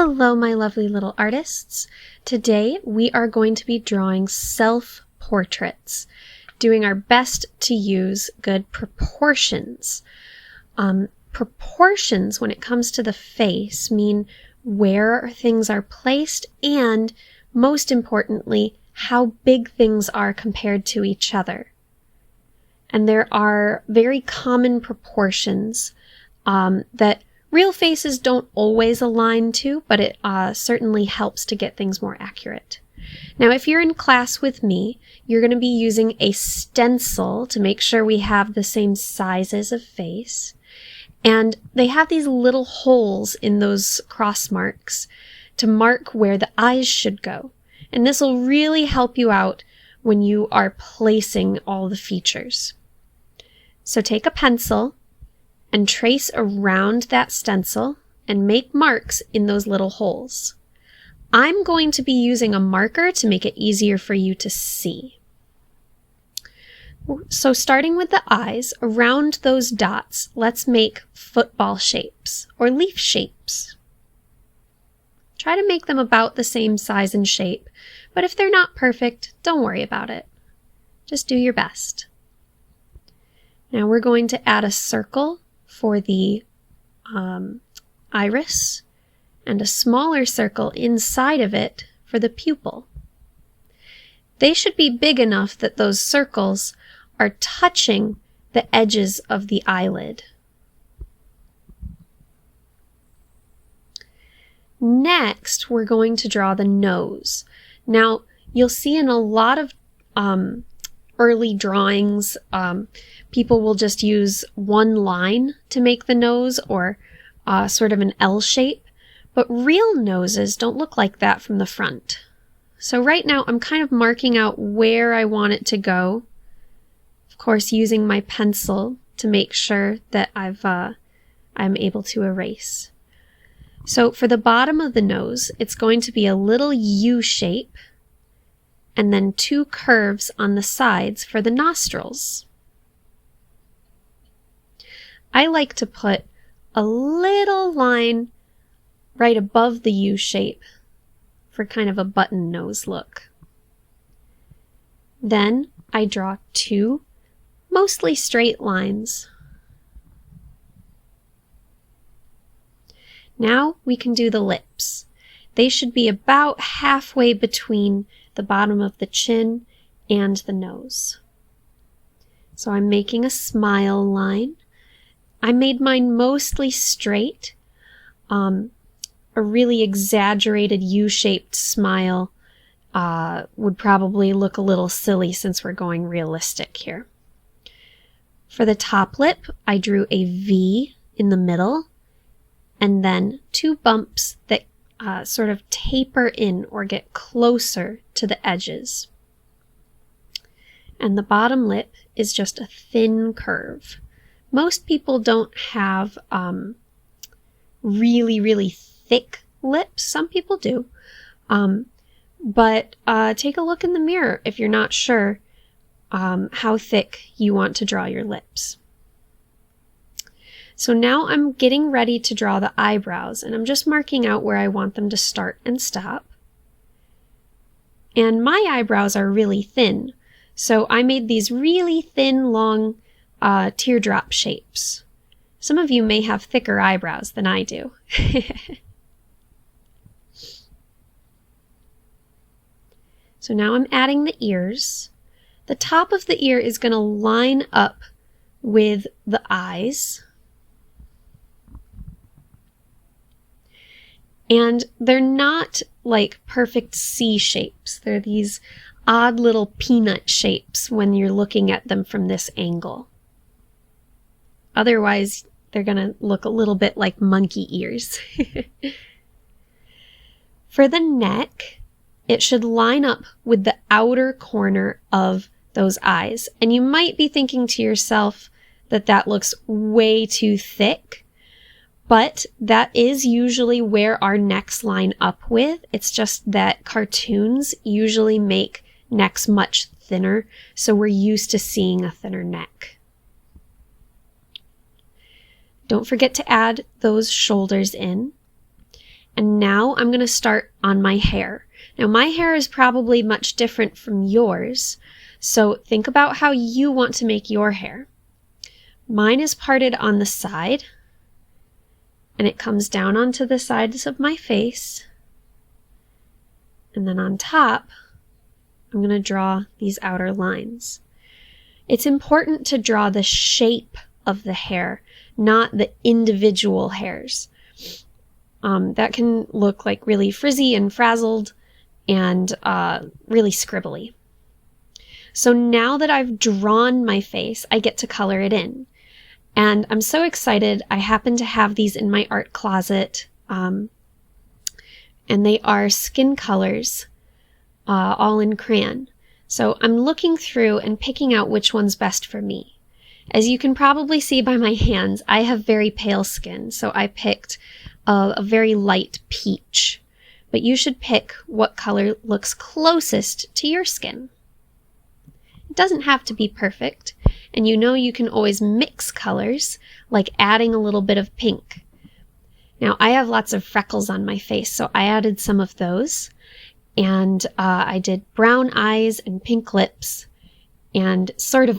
Hello, my lovely little artists. Today we are going to be drawing self-portraits, doing our best to use good proportions. Proportions, when it comes to the face, mean where things are placed and, most importantly, how big things are compared to each other. And there are very common proportions that real faces don't always align to, but it certainly helps to get things more accurate. Now, if you're in class with me, you're going to be using a stencil to make sure we have the same sizes of face. And they have these little holes in those cross marks to mark where the eyes should go. And this will really help you out when you are placing all the features. So take a pencil and trace around that stencil and make marks in those little holes. I'm going to be using a marker to make it easier for you to see. So starting with the eyes, around those dots, let's make football shapes or leaf shapes. Try to make them about the same size and shape, but if they're not perfect, don't worry about it. Just do your best. Now we're going to add a circle for the iris and a smaller circle inside of it for the pupil. They should be big enough that those circles are touching the edges of the eyelid. Next, we're going to draw the nose. Now, you'll see in a lot of early drawings, people will just use one line to make the nose or sort of an L shape, but real noses don't look like that from the front. So right now I'm kind of marking out where I want it to go. Of course, using my pencil to make sure that I'm able to erase. So for the bottom of the nose, it's going to be a little U shape and then two curves on the sides for the nostrils. I like to put a little line right above the U shape for kind of a button nose look. Then I draw two mostly straight lines. Now we can do the lips. They should be about halfway between the bottom of the chin and the nose. So I'm making a smile line. I made mine mostly straight. A really exaggerated U-shaped smile would probably look a little silly since we're going realistic here. For the top lip, I drew a V in the middle and then two bumps that sort of taper in or get closer to the edges. And the bottom lip is just a thin curve. Most people don't have really thick lips. Some people do. But take a look in the mirror if you're not sure how thick you want to draw your lips. So now I'm getting ready to draw the eyebrows, and I'm just marking out where I want them to start and stop. And my eyebrows are really thin, so I made these really thin, long teardrop shapes. Some of you may have thicker eyebrows than I do. So now I'm adding the ears. The top of the ear is going to line up with the eyes. And they're not like perfect C shapes. They're these odd little peanut shapes when you're looking at them from this angle. Otherwise, they're going to look a little bit like monkey ears. For the neck, it should line up with the outer corner of those eyes. And you might be thinking to yourself that that looks way too thick. But that is usually where our necks line up with. It's just that cartoons usually make necks much thinner, so we're used to seeing a thinner neck. Don't forget to add those shoulders in. And now I'm going to start on my hair. Now my hair is probably much different from yours, so think about how you want to make your hair. Mine is parted on the side, and it comes down onto the sides of my face. And then on top, I'm going to draw these outer lines. It's important to draw the shape of the hair, not the individual hairs. That can look like really frizzy and frazzled and really scribbly. So now that I've drawn my face, I get to color it in. And I'm so excited. I happen to have these in my art closet. And they are skin colors, all in crayon. So I'm looking through and picking out which one's best for me. As you can probably see by my hands, I have very pale skin, so I picked a very light peach. But you should pick what color looks closest to your skin. It doesn't have to be perfect, and you can always mix colors, like adding a little bit of pink. Now, I have lots of freckles on my face, so I added some of those. And I did brown eyes and pink lips and sort of